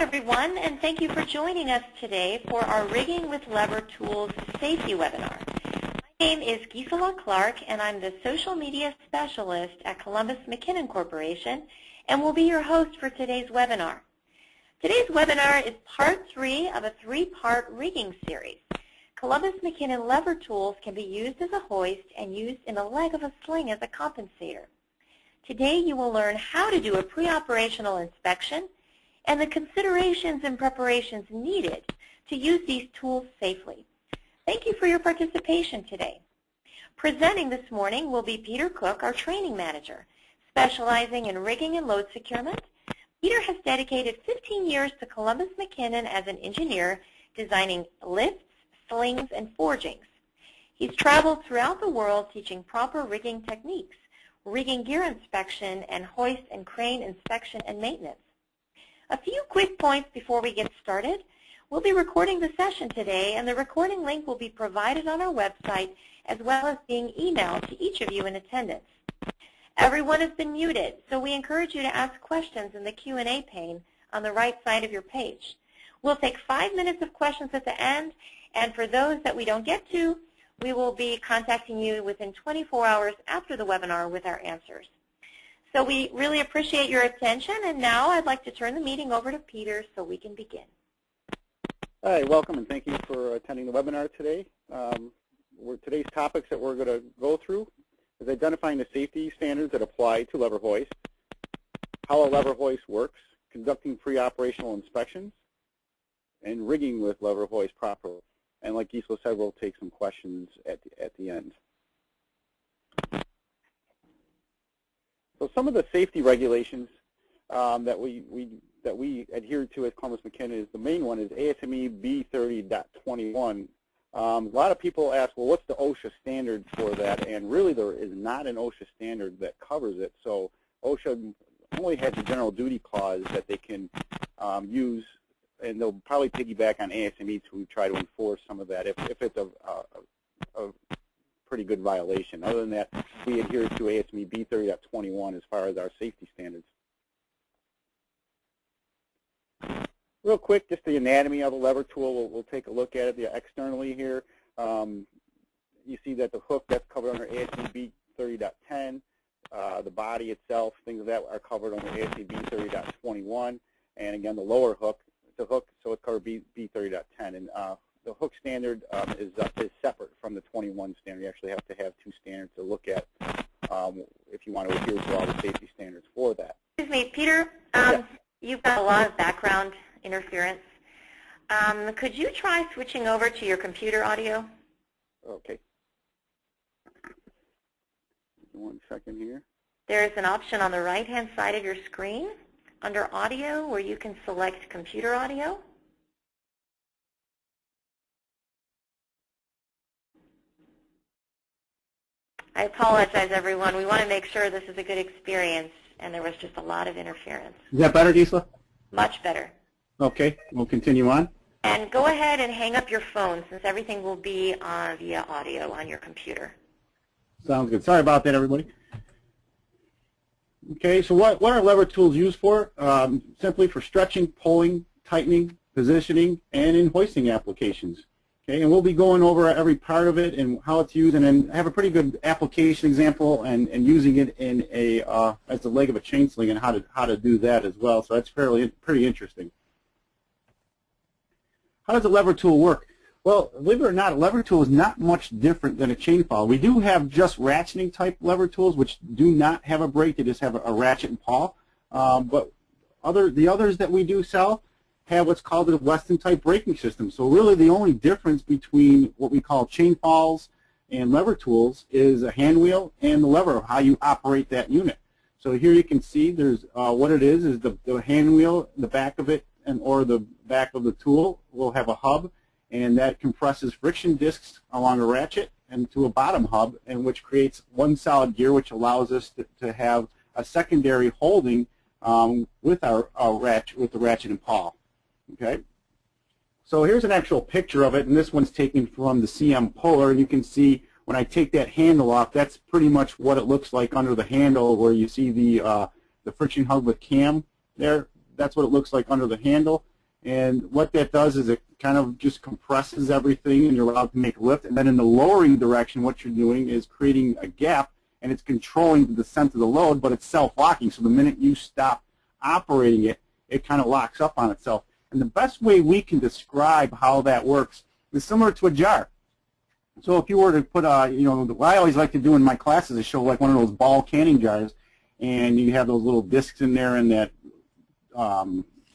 everyone, and thank you for joining us today for our Rigging with Lever Tools Safety webinar. My name is Gisela Clark, and I'm the Social Media Specialist at Columbus McKinnon Corporation, and will be your host for today's webinar. Today's webinar is part 3 of a 3-part rigging series. Columbus McKinnon lever tools can be used as a hoist and used in the leg of a sling as a compensator. Today you will learn how to do a pre-operational inspection and the considerations and preparations needed to use these tools safely. Thank you for your participation today. Presenting this morning will be Peter Cook, our training manager, specializing in rigging and load securement. Peter has dedicated 15 years to Columbus McKinnon as an engineer, designing lifts, slings, and forgings. He's traveled throughout the world teaching proper rigging techniques, rigging gear inspection, and hoist and crane inspection and maintenance. A few quick points before we get started. We'll be recording the session today, and the recording link will be provided on our website as well as being emailed to each of you in attendance. Everyone has been muted, so we encourage you to ask questions in the Q&A pane on the right side of your page. We'll take 5 minutes of questions at the end, and for those that we don't get to, we will be contacting you within 24 hours after the webinar with our answers. So we really appreciate your attention, and now I'd like to turn the meeting over to Peter so we can begin. Hi, welcome, and thank you for attending the webinar today. Today's topics that we're going to go through is identifying the safety standards that apply to lever hoist, how a lever hoist works, conducting pre-operational inspections, and rigging with lever hoist properly. And like Gisela said, we'll take some questions at the end. So some of the safety regulations that we adhere to at Columbus McKinnon is the main one is ASME B30.21. A lot of people ask, well, what's the OSHA standard for that? And really, there is not an OSHA standard that covers it. So OSHA only has a general duty clause that they can use, and they'll probably piggyback on ASME to try to enforce some of that if it's a pretty good violation. Other than that, we adhere to ASME B30.21 as far as our safety standards. Real quick, just the anatomy of a lever tool. We'll take a look at it externally here. You see that the hook, that's covered under ASME B30.10. The body itself, things of that are covered under ASME B30.21. And again, the lower hook, it's a hook, so it's covered B30.10. And the hook standard is separate from the 21 standard. You actually have to have 2 standards to look at if you want to adhere to all the safety standards for that. Excuse me, Peter, you've got a lot of background interference. Could you try switching over to your computer audio? Okay. 1 second here. There is an option on the right-hand side of your screen under audio where you can select computer audio. I apologize, everyone. We want to make sure this is a good experience, and there was just a lot of interference. Is that better, Gisela? Much better. Okay, we'll continue on. And go ahead and hang up your phone, since everything will be via audio on your computer. Sounds good. Sorry about that, everybody. Okay, so what are lever tools used for? Simply for stretching, pulling, tightening, positioning, and in hoisting applications. Okay, and we'll be going over every part of it and how it's used, and then have a pretty good application example and using it in as the leg of a chain sling and how to do that as well. So that's pretty interesting. How does a lever tool work? Well, believe it or not, a lever tool is not much different than a chain follower. We do have just ratcheting type lever tools, which do not have a brake; they just have a ratchet and pawl. But the others that we do sell have what's called a Weston type braking system. So really the only difference between what we call chain falls and lever tools is a hand wheel and the lever of how you operate that unit. So here you can see there's what it is the hand wheel, the back of it, or the back of the tool will have a hub, and that compresses friction discs along a ratchet and to a bottom hub, and which creates one solid gear, which allows us to have a secondary holding with the ratchet and pawl. Okay, so here's an actual picture of it, and this one's taken from the CM Polar, and you can see when I take that handle off, that's pretty much what it looks like under the handle, where you see the friction hub with cam there. That's what it looks like under the handle, And what that does is it kind of just compresses everything, and you're allowed to make a lift. And then in the lowering direction, what you're doing is creating a gap, and it's controlling the descent of the load, but it's self-locking. So the minute you stop operating it, it kind of locks up on itself. And the best way we can describe how that works is similar to a jar. So if you were to put what I always like to do in my classes is show like one of those ball canning jars, and you have those little discs in there in that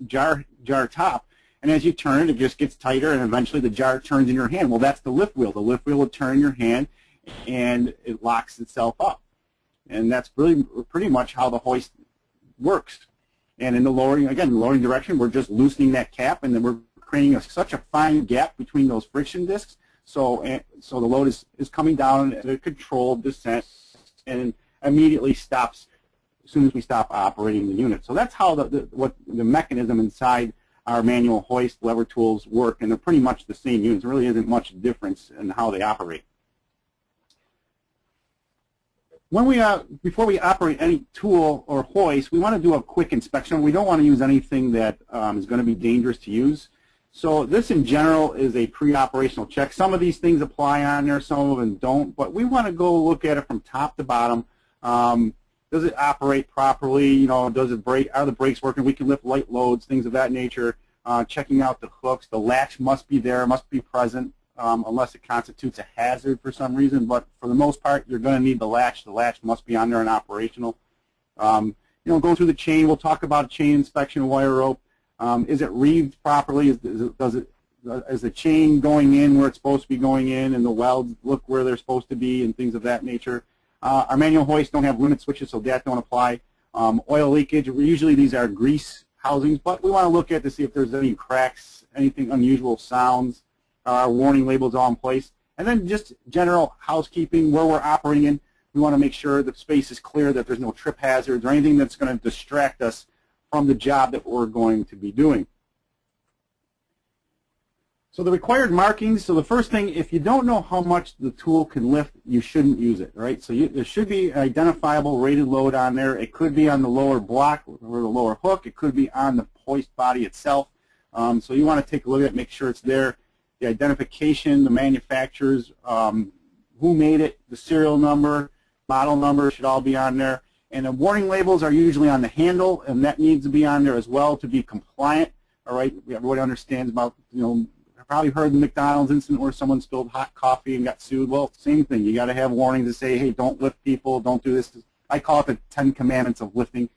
jar top, and as you turn it, it just gets tighter, and eventually the jar turns in your hand. Well, that's the lift wheel. The lift wheel will turn in your hand, and it locks itself up. And that's really pretty much how the hoist works. And in the lowering direction, we're just loosening that cap, and then we're creating such a fine gap between those friction discs, so the load is coming down at a controlled descent and immediately stops as soon as we stop operating the unit. So that's how the mechanism inside our manual hoist lever tools work, and they're pretty much the same units. There really isn't much difference in how they operate. When before we operate any tool or hoist, we want to do a quick inspection. We don't want to use anything that is going to be dangerous to use. So this in general is a pre-operational check. Some of these things apply on there, some of them don't, but we want to go look at it from top to bottom. Does it operate properly? Does it brake? Are the brakes working? We can lift light loads, things of that nature. Checking out the hooks. The latch must be there, must be present, unless it constitutes a hazard for some reason. But for the most part, you're going to need the latch. The latch must be on there and operational. Going through the chain, we'll talk about chain inspection, wire rope. Is it reeved properly? Is the chain going in where it's supposed to be going in, and the welds look where they're supposed to be, and things of that nature? Our manual hoists don't have limit switches, so that don't apply. Oil leakage, usually these are grease housings, but we want to look at to see if there's any cracks, anything unusual sounds. Our warning labels all in place. And then just general housekeeping, where we're operating in. We want to make sure the space is clear, that there's no trip hazards or anything that's going to distract us from the job that we're going to be doing. So the required markings, so the first thing, if you don't know how much the tool can lift, you shouldn't use it, right? So there should be an identifiable rated load on there. It could be on the lower block or the lower hook. It could be on the hoist body itself. So you want to take a look at it, make sure it's there. The identification, the manufacturers, who made it, the serial number, model number should all be on there. And the warning labels are usually on the handle, and that needs to be on there as well to be compliant. All right, everybody understands about, probably heard the McDonald's incident where someone spilled hot coffee and got sued. Well, same thing. You got to have warnings to say, hey, don't lift people, don't do this. I call it the 10 commandments of lifting,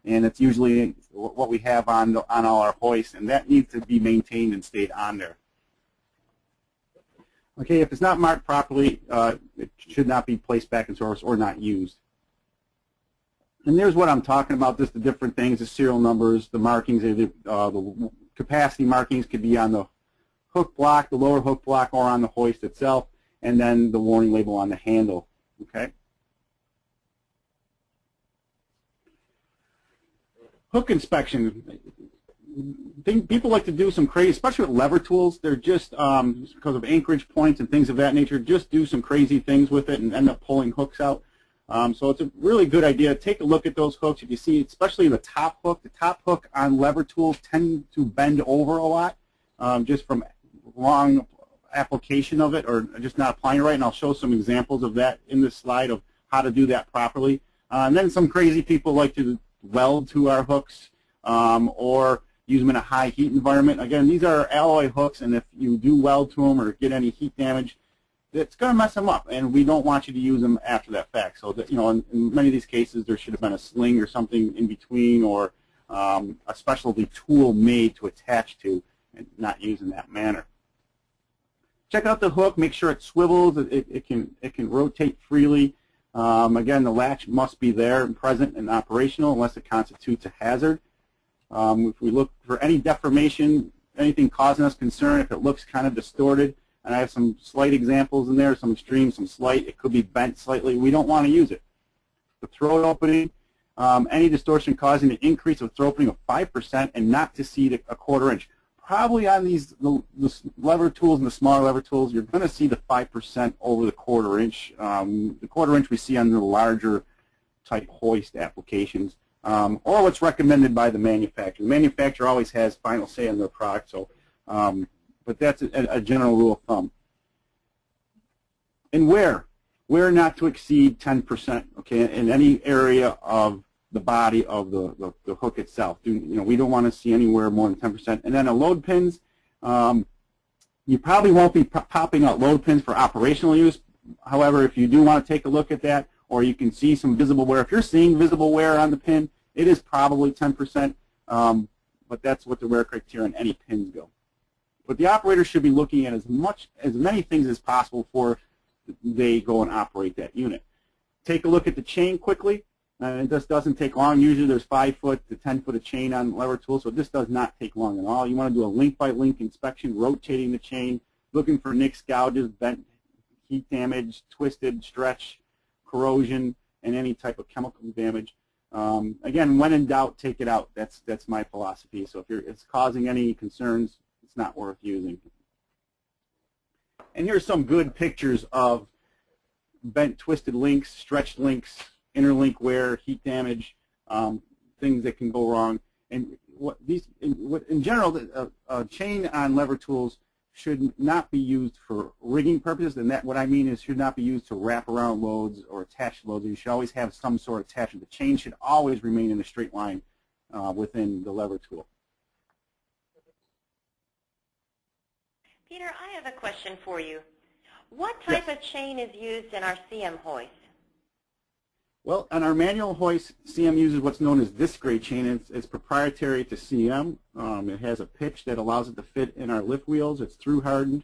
and it's usually what we have on all our hoists, and that needs to be maintained and stayed on there. Okay, if it's not marked properly, it should not be placed back in service or not used. And there's what I'm talking about, just the different things, the serial numbers, the markings, the capacity markings could be on the hook block, the lower hook block, or on the hoist itself, and then the warning label on the handle. Okay. Hook inspection. People like to do some crazy, especially with lever tools. They're just because of anchorage points and things of that nature, just do some crazy things with it and end up pulling hooks out. So it's a really good idea. Take a look at those hooks. If you see, especially the top hook on lever tools tend to bend over a lot, just from wrong application of it or just not applying it right, and I'll show some examples of that in this slide of how to do that properly. And then some crazy people like to weld to our hooks or use them in a high heat environment. Again, these are alloy hooks, and if you do weld to them or get any heat damage, it's going to mess them up, and we don't want you to use them after that fact. So that, in many of these cases, there should have been a sling or something in between, or a specialty tool made to attach to, and not used in that manner. Check out the hook. Make sure it swivels. It can rotate freely. Again, the latch must be there and present and operational unless it constitutes a hazard. If we look for any deformation, anything causing us concern, if it looks kind of distorted, and I have some slight examples in there, some extreme, some slight, it could be bent slightly, we don't want to use it. The throat opening, any distortion causing an increase of throat opening of 5% and not to exceed a 1/4 inch. Probably on the lever tools and the smaller lever tools, you're going to see the 5% over the 1/4 inch. The 1/4 inch we see on the larger type hoist applications. or what's recommended by the manufacturer. The manufacturer always has final say on their product, so but that's a general rule of thumb. And wear not to exceed 10%, okay, in any area of the body of the hook itself. We don't want to see anywhere more than 10%. And then load pins, you probably won't be popping out load pins for operational use. However, if you do want to take a look at that, or you can see some visible wear, if you're seeing visible wear on the pin, it is probably 10%, but that's what the wear criteria on any pins go. But the operator should be looking at as many things as possible before they go and operate that unit. Take a look at the chain quickly. It just doesn't take long. Usually there's 5 foot to 10 foot of chain on lever tools, so this does not take long at all. You want to do a link-by-link inspection, rotating the chain, looking for nicks, gouges, bent, heat damage, twisted, stretch, corrosion, and any type of chemical damage. Again, when in doubt, take it out. That's my philosophy. So if it's causing any concerns, it's not worth using. And here's some good pictures of bent, twisted links, stretched links, interlink wear, heat damage, things that can go wrong. And in general, a chain on lever tools should not be used for rigging purposes, and what I mean is should not be used to wrap around loads or attach loads. You should always have some sort of attachment. The chain should always remain in a straight line within the lever tool. Peter, I have a question for you. What type of chain is used in our CM hoist? Well, on our manual hoist, CM uses what's known as disc grade chain. It's proprietary to CM. It has a pitch that allows it to fit in our lift wheels. It's through hardened.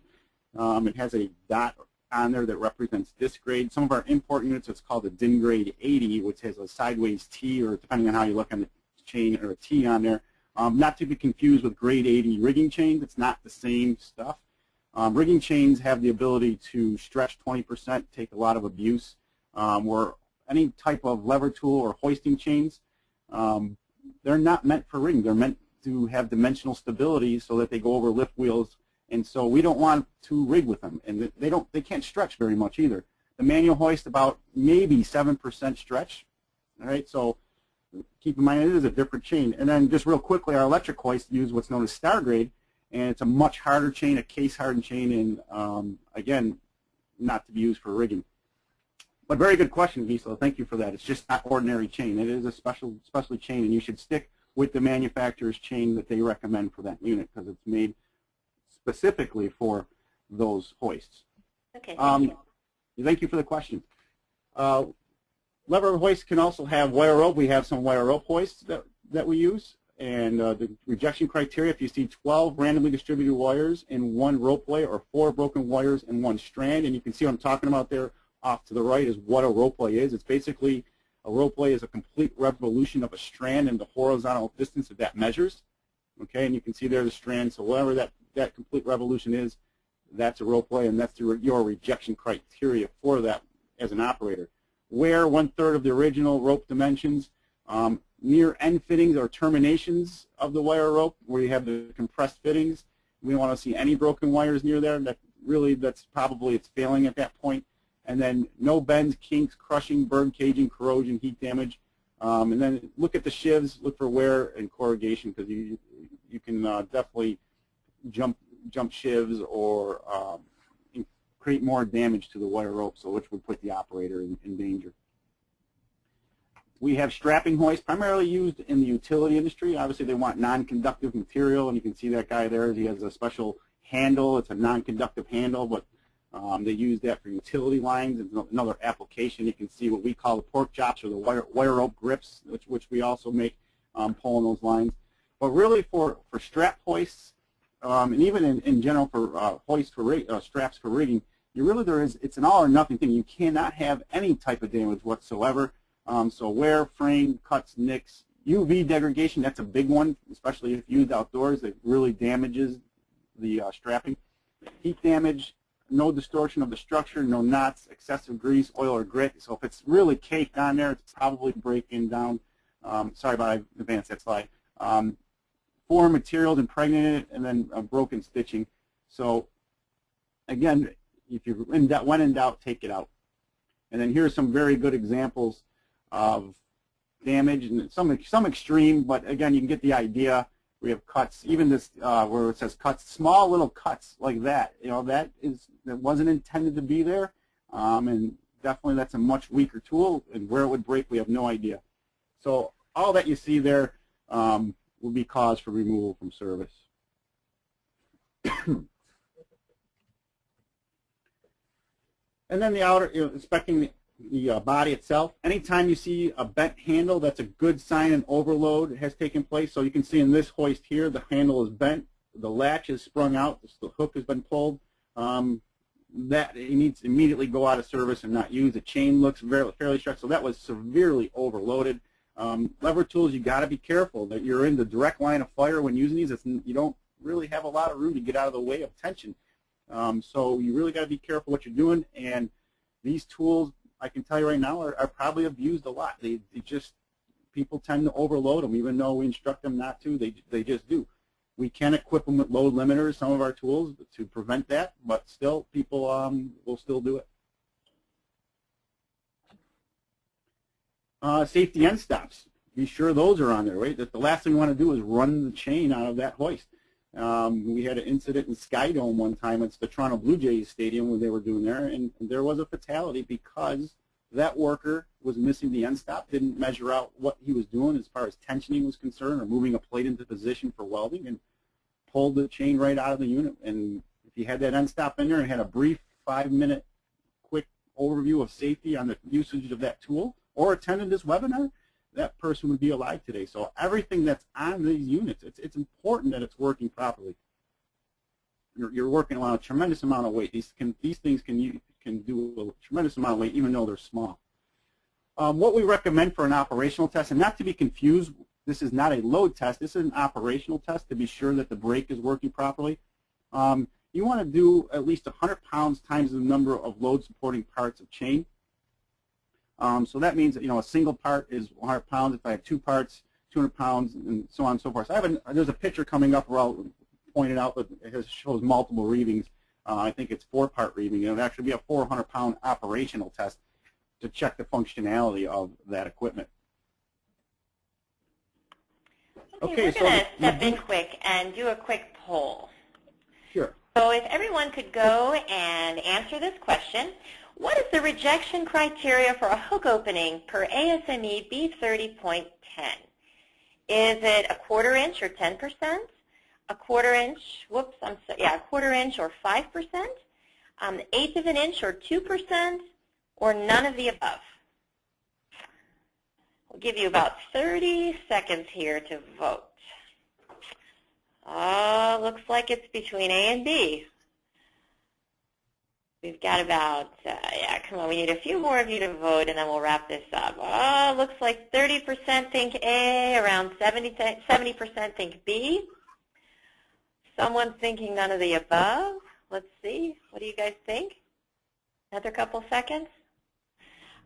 It has a dot on there that represents disc grade. Some of our import units, it's called a DIN grade 80, which has a sideways T, or depending on how you look on the chain, or a T on there. Not to be confused with grade 80 rigging chains. It's not the same stuff. Rigging chains have the ability to stretch 20%, take a lot of abuse, where any type of lever tool or hoisting chains, they're not meant for rigging. They're meant to have dimensional stability so that they go over lift wheels, and so we don't want to rig with them. And they can't stretch very much either. The manual hoist, about maybe 7% stretch. All right, so keep in mind it is a different chain. And then just real quickly, our electric hoist use what's known as star grade, and it's a much harder chain, a case hardened chain, and again, not to be used for rigging. But very good question, Gisela. Thank you for that. It's just not ordinary chain. It is a special chain, and you should stick with the manufacturer's chain that they recommend for that unit because it's made specifically for those hoists. Okay, thank you. Thank you for the question. Lever hoists can also have wire rope. We have some wire rope hoists that we use. And the rejection criteria, if you see 12 randomly distributed wires in one rope lay or 4 broken wires in one strand, and you can see what I'm talking about there off to the right is what a rope lay is. It's basically a rope lay is a complete revolution of a strand and the horizontal distance that that measures. Okay, and you can see there's a strand, so whatever that complete revolution is, that's a rope lay, and that's your rejection criteria for that as an operator. Wear 1/3 of the original rope dimensions. Near end fittings or terminations of the wire rope where you have the compressed fittings. We don't want to see any broken wires near there. That's probably it's failing at that point. And then no bends, kinks, crushing, burn caging, corrosion, heat damage. And then look at the shivs, look for wear and corrugation because you can definitely jump shivs or create more damage to the wire rope, so which would put the operator in danger. We have strapping hoists, primarily used in the utility industry. Obviously, they want non-conductive material, and you can see that guy there. He has a special handle. It's a non-conductive handle, but they use that for utility lines. It's another application. You can see what we call the pork chops or the wire rope grips, which we also make pulling those lines. But really, for strap hoists, and even in general for hoists for straps for rigging, it's an all or nothing thing. You cannot have any type of damage whatsoever. So wear, fraying, cuts, nicks, UV degradation, that's a big one, especially if used outdoors. It really damages the strapping. Heat damage, no distortion of the structure, no knots, excessive grease, oil, or grit. So if it's really caked on there, it's probably breaking down. Sorry about I advanced that slide. Foreign materials impregnated, and then broken stitching. So again, if you're when in doubt, take it out. And then here's some very good examples of damage and some extreme, but again, you can get the idea. We have cuts, even this where it says cuts, small little cuts like that. You know, that wasn't intended to be there, and definitely that's a much weaker tool. And where it would break, we have no idea. So all that you see there will be cause for removal from service. And then the outer, inspecting the body itself. Anytime you see a bent handle, that's a good sign an overload has taken place. So you can see in this hoist here, the handle is bent, the latch is sprung out, the hook has been pulled. That it needs to immediately go out of service and not use. The chain looks fairly stretched, so that was severely overloaded. Lever tools, you got to be careful that you're in the direct line of fire when using these. You don't really have a lot of room to get out of the way of tension. So you really got to be careful what you're doing. And these tools, I can tell you right now, are probably abused a lot. They just, people tend to overload them, even though we instruct them not to. They just do. We can equip them with load limiters, some of our tools, to prevent that, but still, people will still do it. Safety end stops. Be sure those are on there, right? That the last thing we want to do is run the chain out of that hoist. We had an incident in Skydome one time. It's the Toronto Blue Jays stadium when they were doing there, and there was a fatality because that worker was missing the end stop, didn't measure out what he was doing as far as tensioning was concerned or moving a plate into position for welding, and pulled the chain right out of the unit. And if you had that end stop in there and had a brief 5-minute quick overview of safety on the usage of that tool or attended this webinar, that person would be alive today. So everything that's on these units, it's important that it's working properly. You're working on a tremendous amount of weight. These things can do a tremendous amount of weight, even though they're small. What we recommend for an operational test, and not to be confused, this is not a load test. This is an operational test to be sure that the brake is working properly. You want to do at least 100 pounds times the number of load supporting parts of chain. So that means that, a single part is 100 pounds. If I have 2 parts, 200 pounds, and so on and so forth. So there's a picture coming up where I'll point it out, but it shows multiple readings. I think it's 4-part reading. It would actually be a 400-pound operational test to check the functionality of that equipment. Okay, we're going to step in quick and do a quick poll. Sure. So if everyone could go and answer this question, what is the rejection criteria for a hook opening per ASME B30.10? Is it a 1/4 inch or 10%? A 1/4 inch, a 1/4 inch or 5%? 1/8 of an inch or 2%? Or none of the above? We'll give you about 30 seconds here to vote. Looks like it's between A and B. We've got about, come on, we need a few more of you to vote, and then we'll wrap this up. Looks like 30% think A, around 70% think B. Someone's thinking none of the above. Let's see. What do you guys think? Another couple seconds?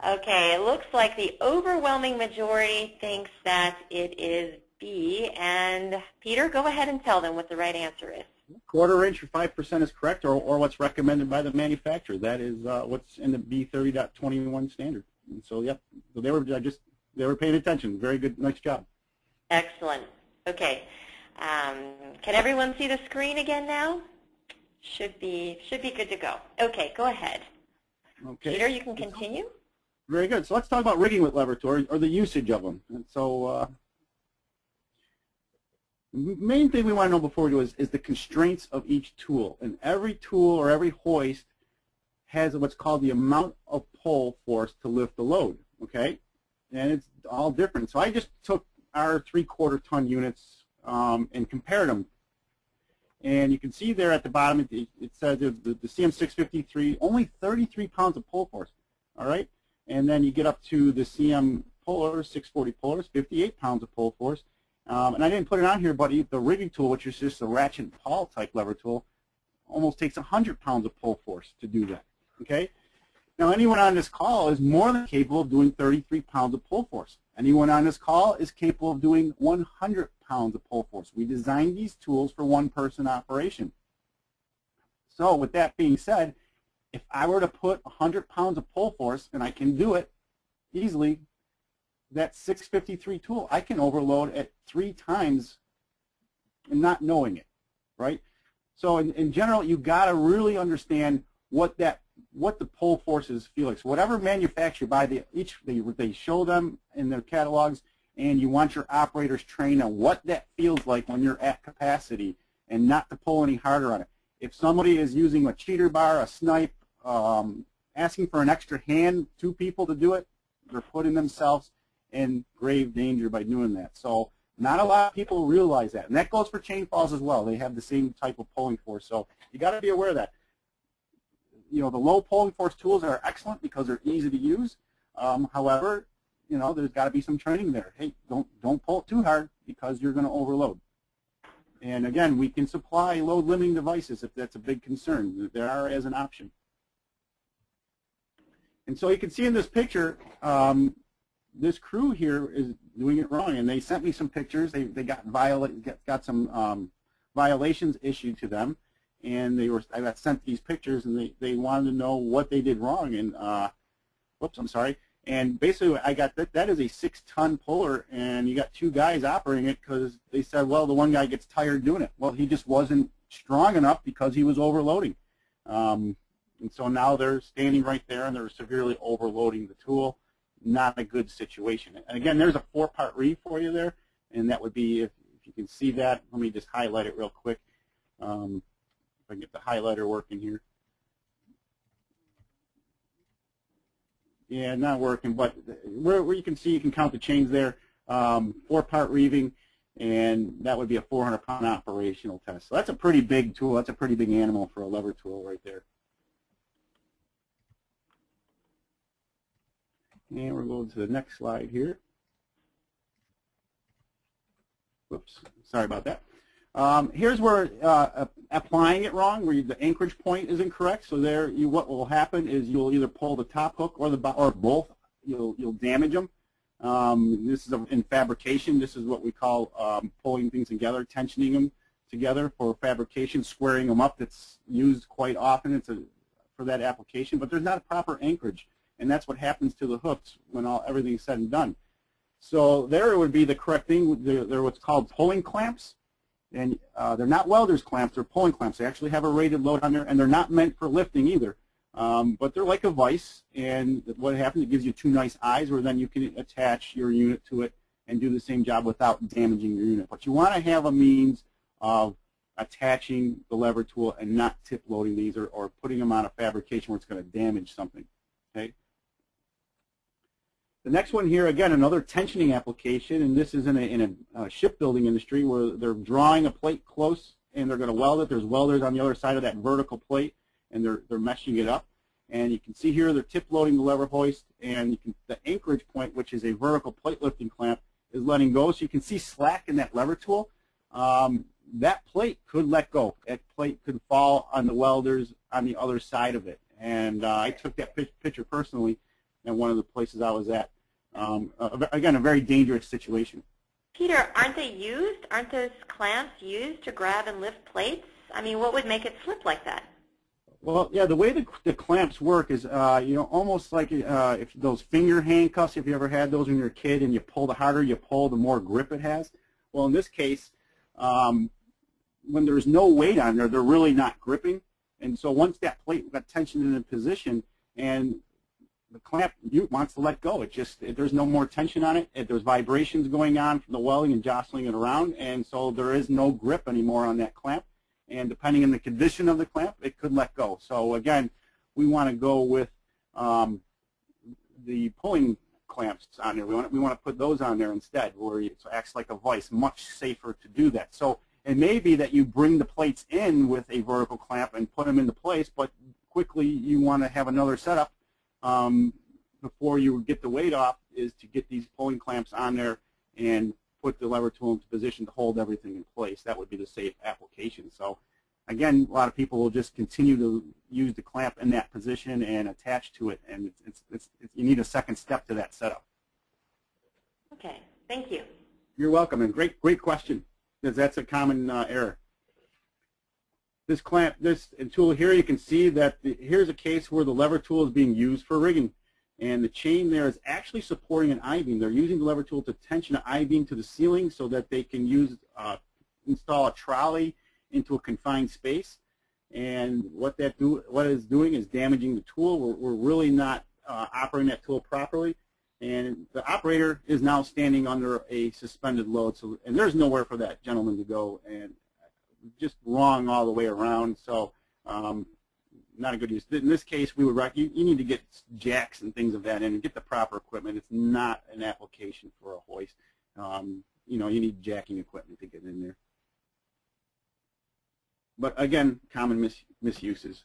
Okay, it looks like the overwhelming majority thinks that it is B. And Peter, go ahead and tell them what the right answer is. 1/4 inch or 5% is correct, or what's recommended by the manufacturer. That is what's in the B30.21 standard. And so, yep, so they were paying attention. Very good, nice job. Excellent. Okay, can everyone see the screen again now? Should be good to go. Okay, go ahead. Okay. Peter, you can continue. Very good. So let's talk about rigging with lever tools, or the usage of them. And so the main thing we want to know before we do is the constraints of each tool. And every tool or every hoist has what's called the amount of pull force to lift the load, okay? And it's all different. So I just took our 3/4 ton units and compared them. And you can see there at the bottom, it says the CM653, only 33 pounds of pull force, all right? And then you get up to the CM pullers, 640 pullers, 58 pounds of pull force. And I didn't put it on here, but the rigging tool, which is just a ratchet and pawl type lever tool, almost takes 100 pounds of pull force to do that, okay? Now, anyone on this call is more than capable of doing 33 pounds of pull force. Anyone on this call is capable of doing 100 pounds of pull force. We designed these tools for one-person operation. So with that being said, if I were to put 100 pounds of pull force, and I can do it easily, that 653 tool, I can overload at 3 times and not knowing it, right? So in general, you got to really understand what the pull forces feel like. So whatever manufacturer they show them in their catalogs, and you want your operators trained on what that feels like when you're at capacity and not to pull any harder on it. If somebody is using a cheater bar, a snipe, asking for an extra hand, 2 people to do it, they're putting themselves in grave danger by doing that. So not a lot of people realize that. And that goes for chain falls as well. They have the same type of pulling force. So you got to be aware of that. You know, the low pulling force tools are excellent because they're easy to use. However, you know, there's got to be some training there. Hey, don't pull it too hard because you're going to overload. And again, we can supply load limiting devices if that's a big concern. There are as an option. And so you can see in this picture, this crew here is doing it wrong, and they sent me some pictures. They got some violations issued to them, and I got sent these pictures, and they wanted to know what they did wrong. And whoops, I'm sorry. And basically, I got that is a 6-ton puller, and you got 2 guys operating it because they said, well, the one guy gets tired doing it. Well, he just wasn't strong enough because he was overloading. And so now they're standing right there, and they're severely overloading the tool. Not a good situation. And again, there's a 4-part read for you there, and that would be, if you can see that, let me just highlight it real quick. If I can get the highlighter working here. Yeah, not working, but where you can see, you can count the chains there, 4-part reeving, and that would be a 400-pound operational test. So that's a pretty big tool. That's a pretty big animal for a lever tool right there. And we're going to the next slide here. Whoops, sorry about that. Here's where applying it wrong, where the anchorage point is incorrect. So there, what will happen is you'll either pull the top hook or both. You'll damage them. This is in fabrication. This is what we call pulling things together, tensioning them together for fabrication, squaring them up. That's used quite often. It's for that application, but there's not a proper anchorage. And that's what happens to the hooks when everything's said and done. So there would be the correct thing. They're what's called pulling clamps. And they're not welder's clamps, they're pulling clamps. They actually have a rated load on there, and they're not meant for lifting either. But they're like a vise, and what happens, it gives you 2 nice eyes where then you can attach your unit to it and do the same job without damaging your unit. But you want to have a means of attaching the lever tool and not tip loading these or putting them on a fabrication where it's going to damage something. Okay. The next one here, again, another tensioning application, and this is in a shipbuilding industry where they're drawing a plate close and they're going to weld it. There's welders on the other side of that vertical plate, and they're meshing it up. And you can see here they're tip loading the lever hoist, and the anchorage point, which is a vertical plate lifting clamp, is letting go. So you can see slack in that lever tool. That plate could let go. That plate could fall on the welders on the other side of it. And I took that picture personally at one of the places I was at. Again, a very dangerous situation. Peter, aren't those clamps used to grab and lift plates? I mean, what would make it slip like that? Well, yeah, the way the clamps work is, almost like if those finger handcuffs, if you ever had those when you were a kid, and you pull, the harder you pull, the more grip it has. Well, in this case, when there's no weight on there, they're really not gripping. And so once that plate got tensioned in a position and the clamp wants to let go, there's no more tension on it. There's vibrations going on from the welding and jostling it around, and so there is no grip anymore on that clamp. And depending on the condition of the clamp, it could let go. So again, we want to go with the pulling clamps on there. We want to put those on there instead, where it acts like a vise. Much safer to do that. So it may be that you bring the plates in with a vertical clamp and put them into place, but quickly you want to have another setup before you get the weight off, is to get these pulling clamps on there and put the lever tool into position to hold everything in place. That would be the safe application. So again, a lot of people will just continue to use the clamp in that position and attach to it, and you need a second step to that setup. Okay, thank you. You're welcome, and great question, because that's a common error. This clamp, this tool here, you can see that here's a case where the lever tool is being used for rigging. And the chain there is actually supporting an I-beam. They're using the lever tool to tension an I-beam to the ceiling so that they can install a trolley into a confined space. And what it's doing is damaging the tool. We're really not operating that tool properly. And the operator is now standing under a suspended load. And there's nowhere for that gentleman to go. And just wrong all the way around. So not a good use. In this case, we would recommend you need to get jacks and things of that in and get the proper equipment. It's not an application for a hoist. You need jacking equipment to get in there. But again, common misuses.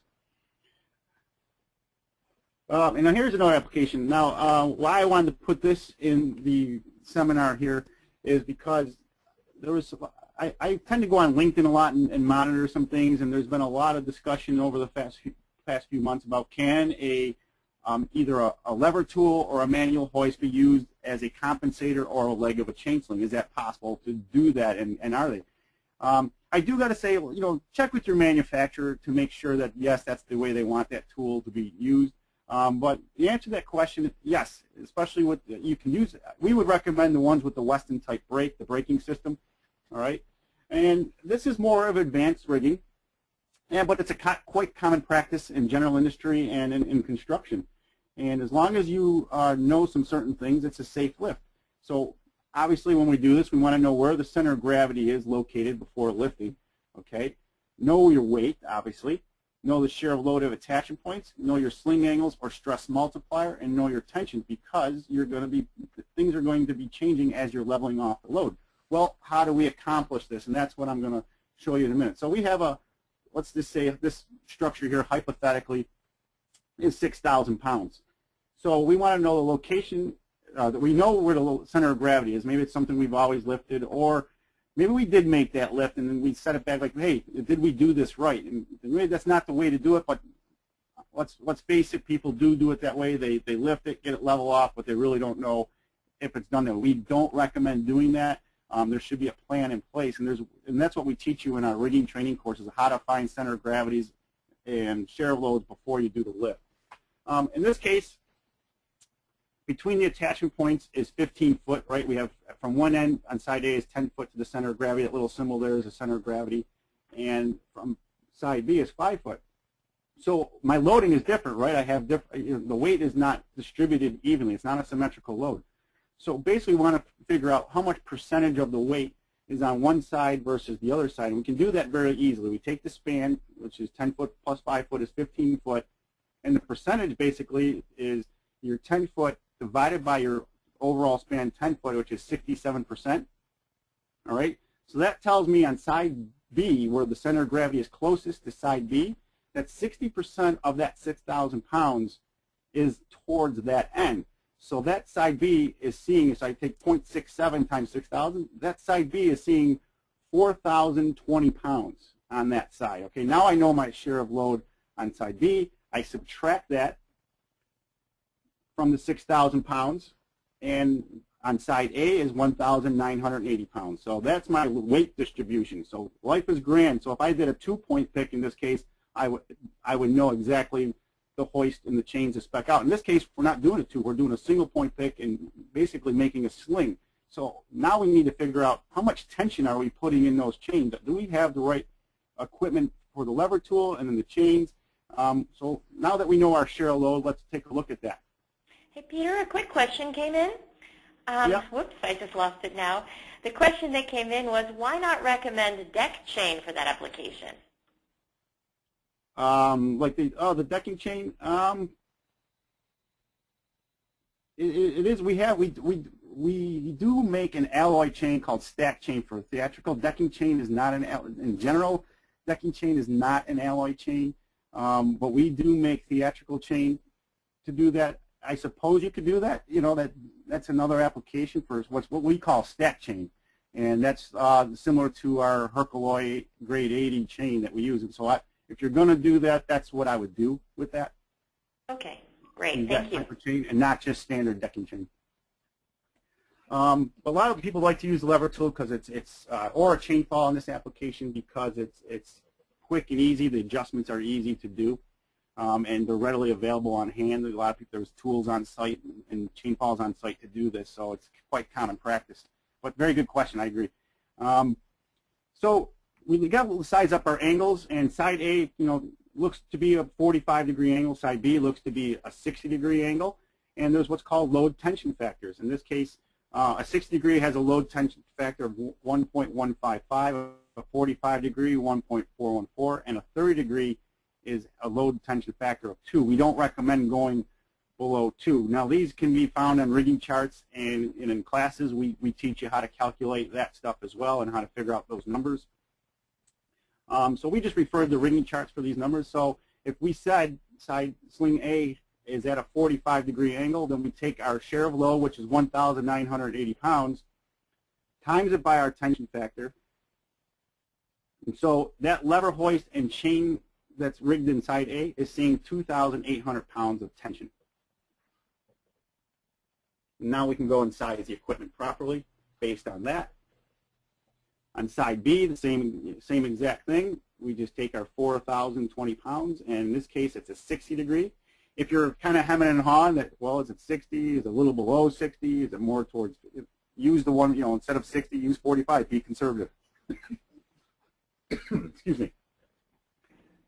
And now here's another application. Now, why I wanted to put this in the seminar here is because there was I tend to go on LinkedIn a lot and monitor some things, and there's been a lot of discussion over the past few months about can either a lever tool or a manual hoist be used as a compensator or a leg of a chain sling. Is that possible to do that, and are they? I do got to say, check with your manufacturer to make sure that, yes, that's the way they want that tool to be used. But the answer to that question is yes, especially with you can use it. We would recommend the ones with the Weston type brake, the braking system. All right, and this is more of advanced rigging, but it's a quite common practice in general industry and in construction. And as long as you know some certain things, it's a safe lift. So obviously, when we do this, we want to know where the center of gravity is located before lifting. Okay, know your weight, obviously. Know the share of load of attachment points. Know your sling angles or stress multiplier, and know your tension because things are going to be changing as you're leveling off the load. Well, how do we accomplish this? And that's what I'm going to show you in a minute. So we have let's just say this structure here hypothetically is 6,000 pounds. So we want to know the location, that we know where the center of gravity is. Maybe it's something we've always lifted, or maybe we did make that lift and then we set it back like, hey, did we do this right? And maybe that's not the way to do it, but let's face it, people do it that way. They lift it, get it level off, but they really don't know if it's done that. We don't recommend doing that. There should be a plan in place, and that's what we teach you in our rigging training courses, how to find center of gravities and share of loads before you do the lift. In this case, between the attachment points is 15 foot, right? We have from one end on side A is 10 foot to the center of gravity. That little symbol there is the center of gravity, and from side B is 5 foot. So my loading is different, right? I have different. The weight is not distributed evenly. It's not a symmetrical load. So basically, we want to figure out how much percentage of the weight is on one side versus the other side. And we can do that very easily. We take the span, which is 10 foot plus 5 foot is 15 foot, and the percentage basically is your 10 foot divided by your overall span 10 foot, which is 67%. All right. So that tells me on side B, where the center of gravity is closest to side B, that 60% of that 6,000 pounds is towards that end. So that side B is seeing, so I take 0.67 times 6,000, that side B is seeing 4,020 pounds on that side. Okay, now I know my share of load on side B. I subtract that from the 6,000 pounds, and on side A is 1,980 pounds. So that's my weight distribution. So life is grand. So if I did a 2-point pick in this case, I would know exactly the hoist and the chains to spec out. In this case, we're not doing a 2. We're doing a single-point pick and basically making a sling. So now we need to figure out how much tension are we putting in those chains. Do we have the right equipment for the lever tool and then the chains? So now that we know our share of load, let's take a look at that. Hey, Peter, a quick question came in. Yeah. Whoops, I just lost it now. The question that came in was, why not recommend a deck chain for that application? Like the decking chain. It is. We do make an alloy chain called stack chain for theatrical. Decking chain is not in general. Decking chain is not an alloy chain, but we do make theatrical chain to do that. I suppose you could do that. That's another application for what we call stack chain, and that's similar to our Herculoy grade 80 chain that we use. And so if you're going to do that, that's what I would do with that. Okay, great, thank you. Type of chain, and not just standard decking chain. A lot of people like to use the lever tool because it's or a chain fall in this application because it's quick and easy. The adjustments are easy to do. and they're readily available on hand. There's a lot of people, there's tools on site and chain files on site to do this, so it's quite common practice. But very good question, I agree. So we got to size up our angles, and side A, looks to be a 45-degree angle. Side B looks to be a 60-degree angle, and there's what's called load tension factors. In this case, a 60-degree has a load tension factor of 1.155, a 45-degree 1.414, and a 30-degree is a load tension factor of 2. We don't recommend going below 2. Now, these can be found on rigging charts, and in classes we teach you how to calculate that stuff as well and how to figure out those numbers. So we just referred to rigging charts for these numbers. So if we said side sling A is at a 45-degree angle, then we take our share of load, which is 1,980 pounds, times it by our tension factor. And so that lever hoist and chain that's rigged inside A is seeing 2,800 pounds of tension. Now we can go and size the equipment properly based on that. On side B, the same exact thing. We just take our 4,020 pounds, and in this case, it's a 60-degree. If you're kind of hemming and hawing that, well, is it 60? Is it a little below 60? Is it more towards? Use the one, instead of 60, use 45. Be conservative. Excuse me.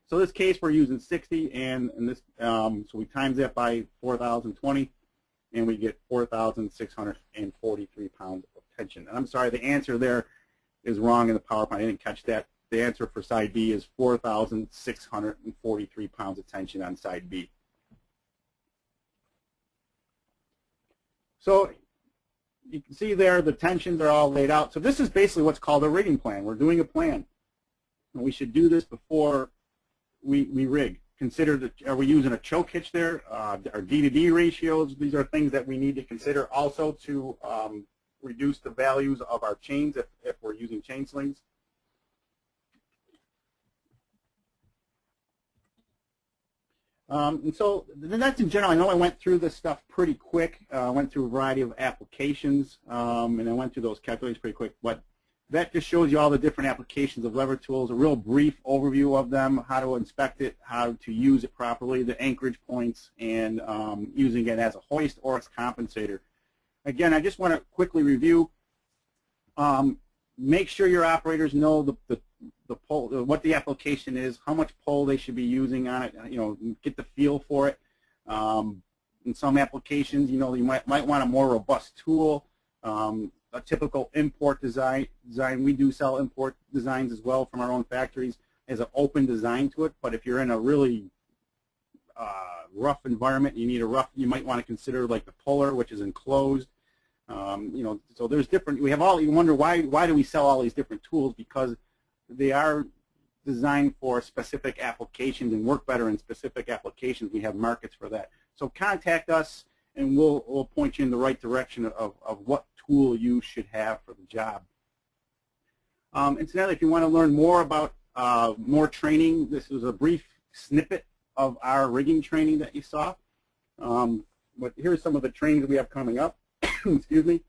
So this case, we're using 60, and this, so we times that by 4,020, and we get 4,643 pounds of tension. And I'm sorry, the answer there is wrong in the PowerPoint. I didn't catch that. The answer for side B is 4,643 pounds of tension on side B. So you can see there the tensions are all laid out. So this is basically what's called a rigging plan. We're doing a plan. And we should do this before we rig. Consider that, are we using a choke hitch there? Our D to D ratios, these are things that we need to consider also to reduce the values of our chains if we're using chain slings. And so that's in general. I know I went through this stuff pretty quick. I went through a variety of applications, and I went through those calculations pretty quick. But that just shows you all the different applications of lever tools, a real brief overview of them, how to inspect it, how to use it properly, the anchorage points, and using it as a hoist or as compensator. Again, I just want to quickly review. Make sure your operators know the pull, what the application is, how much pull they should be using on it. Get the feel for it. In some applications, you might want a more robust tool. A typical import design. We do sell import designs as well from our own factories as an open design to it. But if you're in a really rough environment, you might want to consider like the puller, which is enclosed. So there's different. We have all. You wonder why do we sell all these different tools? Because they are designed for specific applications and work better in specific applications. We have markets for that. So contact us, and we'll point you in the right direction of what tool you should have for the job. Incidentally, if you want to learn more about more training, this is a brief snippet of our rigging training that you saw. But here's some of the trainings we have coming up. Excuse me.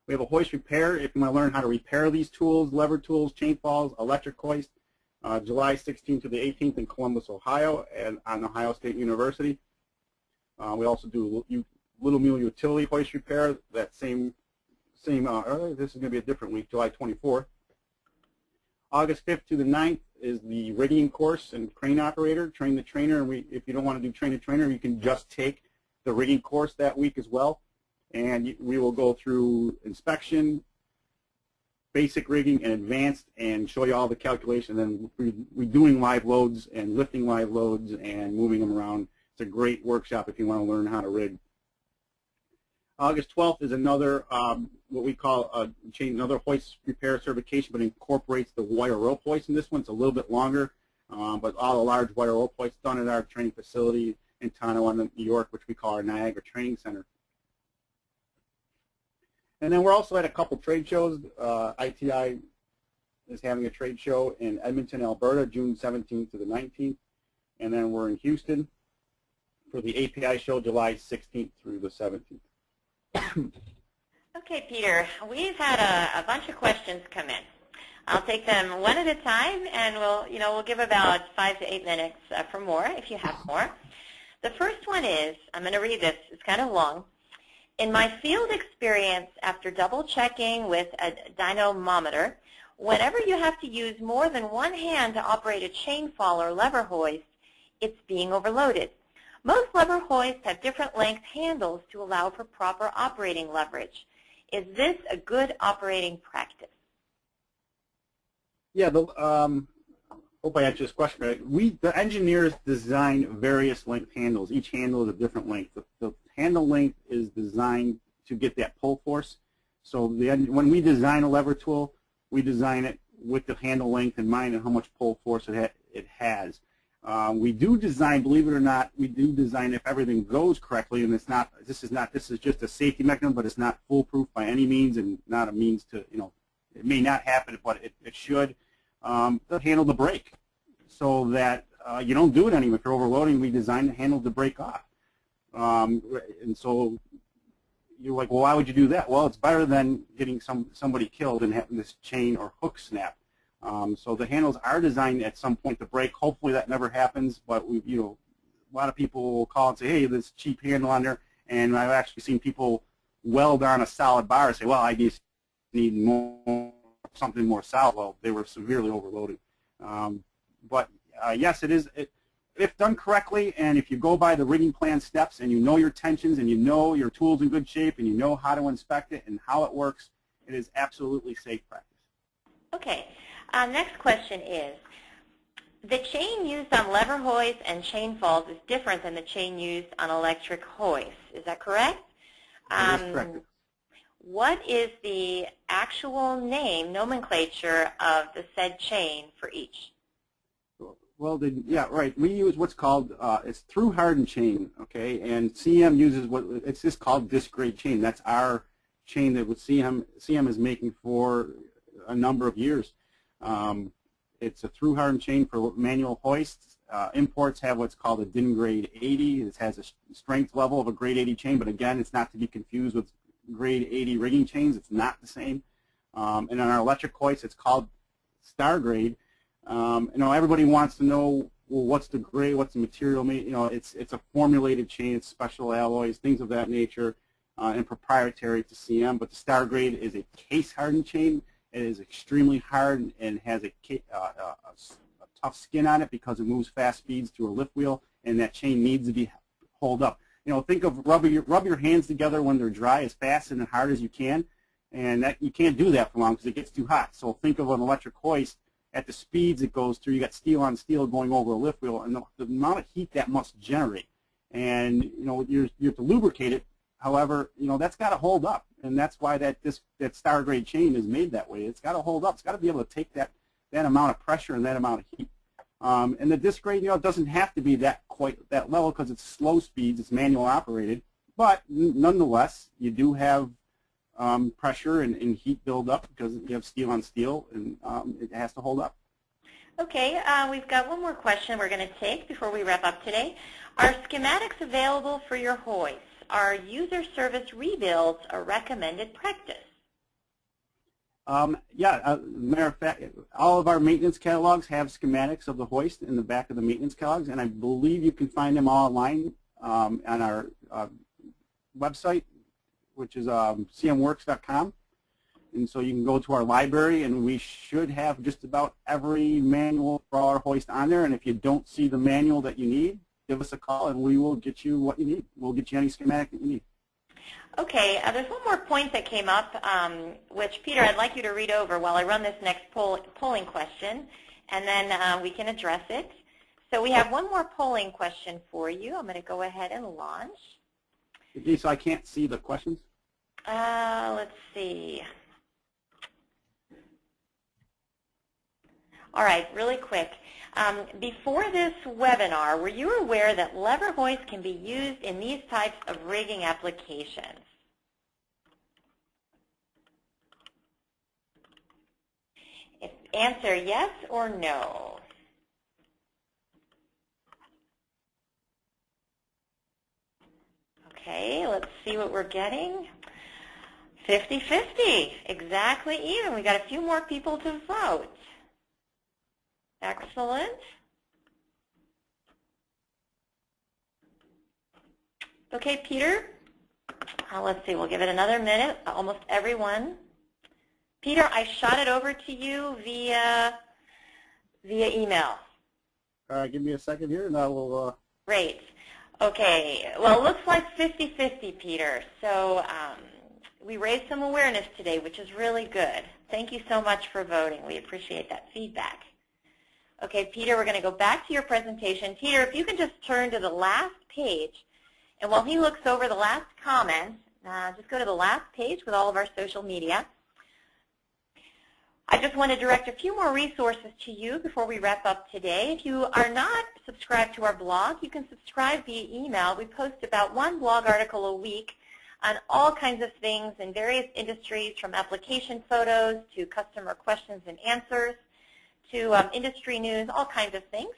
We have a hoist repair. If you want to learn how to repair these tools, lever tools, chain falls, electric hoist, July 16th to the 18th in Columbus, Ohio, and on Ohio State University. We also do Little Mule utility hoist repair. That same. This is going to be a different week, July 24th. August 5th to the 9th is the rigging course and crane operator, train the trainer. And if you don't want to do train the trainer, you can just take the rigging course that week as well. And we will go through inspection, basic rigging, and advanced, and show you all the calculations. And we're doing live loads and lifting live loads and moving them around. It's a great workshop if you want to learn how to rig. August 12th is another what we call another hoist repair certification, but incorporates the wire rope hoist. And this one's a little bit longer, but all the large wire rope hoists done at our training facility in Tonawanda, New York, which we call our Niagara Training Center. And then we're also at a couple trade shows. ITI is having a trade show in Edmonton, Alberta, June 17th to the 19th. And then we're in Houston for the API show, July 16th through the 17th. Okay, Peter, we've had a bunch of questions come in. I'll take them one at a time, and we'll give about 5 to 8 minutes for more if you have more. The first one is, I'm going to read this, it's kind of long. In my field experience, after double checking with a dynamometer, whenever you have to use more than one hand to operate a chain fall or lever hoist, it's being overloaded. Most lever hoists have different length handles to allow for proper operating leverage. Is this a good operating practice? Yeah, hope I answered this question right. The engineers design various length handles. Each handle is a different length. The handle length is designed to get that pull force. So when we design a lever tool, we design it with the handle length in mind and how much pull force it has. We do design, believe it or not, we do design if everything goes correctly, and this is just a safety mechanism, but it's not foolproof by any means, and not a means to, it may not happen, but it should. Handle the brake so that you don't do it anymore. If you're overloading, we design the handle to break off. And so you're like, well, why would you do that? Well, it's better than getting somebody killed and having this chain or hook snap. So the handles are designed at some point to break. Hopefully that never happens, but a lot of people will call and say, hey, this cheap handle on there, and I've actually seen people weld on a solid bar and say, well, I just need something more solid. Well, they were severely overloaded. But yes, it is. If done correctly, and if you go by the rigging plan steps, and you know your tensions, and you know your tool's in good shape, and you know how to inspect it and how it works, it is absolutely safe practice. Okay. Next question is, the chain used on lever hoists and chain falls is different than the chain used on electric hoists. Is that correct? That is correct. What is the actual nomenclature of the said chain for each? Well, yeah, right. We use what's called, it's through hardened chain, okay, and CM uses it's just called disc grade chain. That's our chain that CM is making for a number of years. It's a through hardened chain for manual hoists. Imports have what's called a DIN grade 80. It has a strength level of a grade 80 chain, but again, it's not to be confused with grade 80 rigging chains. It's not the same. And on our electric hoists, it's called star grade. Everybody wants to know, well, what's the grade, what's the material made? It's a formulated chain, it's special alloys, things of that nature, and proprietary to CM. But the star grade is a case hardened chain. It is extremely hard and has a tough skin on it because it moves fast speeds through a lift wheel, and that chain needs to be holed up. Think of rub your hands together when they're dry as fast and as hard as you can, and you can't do that for long because it gets too hot. So think of an electric hoist at the speeds it goes through. You got steel on steel going over a lift wheel, and the amount of heat that must generate, and you have to lubricate it. However, that's got to hold up, and that's why that star grade chain is made that way. It's got to hold up. It's got to be able to take that amount of pressure and that amount of heat. And the disc grade, it doesn't have to be quite that level because it's slow speeds. It's manual operated, but nonetheless, you do have pressure and heat build up because you have steel on steel, and it has to hold up. Okay, we've got one more question we're going to take before we wrap up today. Are schematics available for your hoists? Are user service rebuilds a recommended practice? Matter of fact, all of our maintenance catalogs have schematics of the hoist in the back of the maintenance catalogs, and I believe you can find them online on our website, which is cmworks.com. And so you can go to our library, and we should have just about every manual for our hoist on there. And if you don't see the manual that you need, give us a call, and we will get you what you need. We'll get you any schematic that you need. Okay, there's one more point that came up, which, Peter, I'd like you to read over while I run this next polling question, and then we can address it. So we have one more polling question for you. I'm going to go ahead and launch. Okay, so I can't see the questions? Let's see. All right, really quick. Before this webinar, were you aware that lever hoists can be used in these types of rigging applications? Answer yes or no. Okay, let's see what we're getting. 50-50, exactly even. We got a few more people to vote. Excellent. Okay, Peter, let's see, we'll give it another minute. Almost everyone. Peter, I shot it over to you via email. Give me a second here, and I will... Great. Okay, well, it looks like 50-50, Peter. So we raised some awareness today, which is really good. Thank you so much for voting. We appreciate that feedback. Okay, Peter, we're going to go back to your presentation. Peter, if you can just turn to the last page, and while he looks over the last comment, just go to the last page with all of our social media. I just want to direct a few more resources to you before we wrap up today. If you are not subscribed to our blog, you can subscribe via email. We post about one blog article a week on all kinds of things in various industries, from application photos to customer questions and answers to industry news, all kinds of things.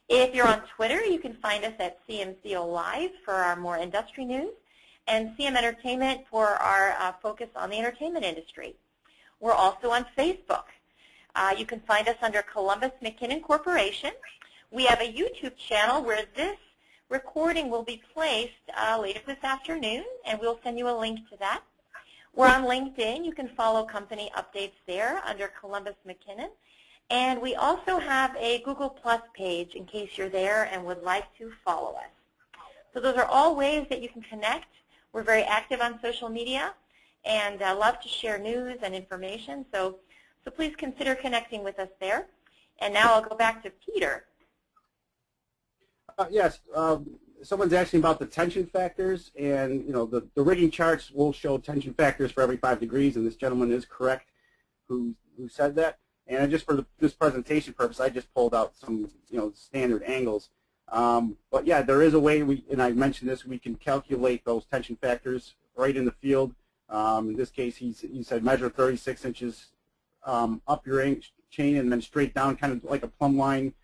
If you're on Twitter, you can find us at CMCO Live for our more industry news, and CM Entertainment for our focus on the entertainment industry. We're also on Facebook. You can find us under Columbus McKinnon Corporation. We have a YouTube channel where this recording will be placed later this afternoon, and we'll send you a link to that. We're on LinkedIn. You can follow company updates there under Columbus McKinnon. And we also have a Google Plus page in case you're there and would like to follow us. So those are all ways that you can connect. We're very active on social media and love to share news and information. So please consider connecting with us there. And now I'll go back to Peter. Yes, someone's asking about the tension factors, and the rigging charts will show tension factors for every 5 degrees, and this gentleman is correct who said that. And just for this presentation purpose, I just pulled out some standard angles. But yeah, there is a way, and I mentioned this, we can calculate those tension factors right in the field. In this case, he said measure 36 inches up your chain and then straight down, kind of like a plumb line,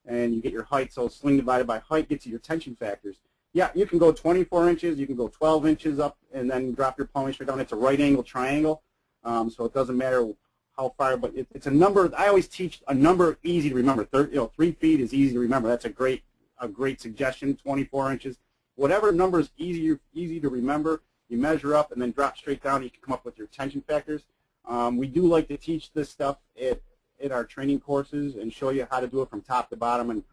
and you get your height. So sling divided by height gets you your tension factors. Yeah, you can go 24 inches, you can go 12 inches up, and then drop your plumb straight down. It's a right angle triangle, so it doesn't matter how far, but it's a number. I always teach a number easy to remember. 3 feet is easy to remember. That's a great suggestion. 24 inches, whatever number is easy to remember. You measure up and then drop straight down. You can come up with your tension factors. We do like to teach this stuff at our training courses and show you how to do it from top to bottom. And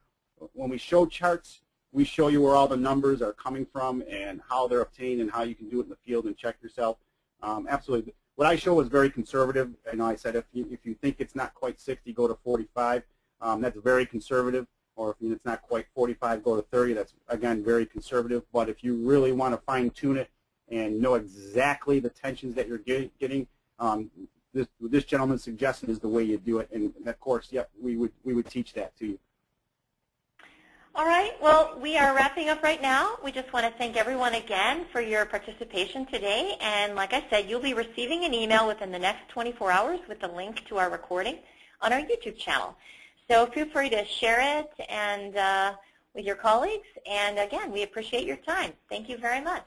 when we show charts, we show you where all the numbers are coming from and how they're obtained and how you can do it in the field and check yourself. Absolutely. What I show is very conservative. I said if you think it's not quite 60, go to 45. That's very conservative. Or if it's not quite 45, go to 30. That's, again, very conservative. But if you really want to fine-tune it and know exactly the tensions that you're getting, this gentleman's suggestion is the way you do it. And of course, yep, we would teach that to you. All right, well, we are wrapping up right now. We just want to thank everyone again for your participation today. And like I said, you'll be receiving an email within the next 24 hours with the link to our recording on our YouTube channel. So feel free to share it and with your colleagues. And again, we appreciate your time. Thank you very much.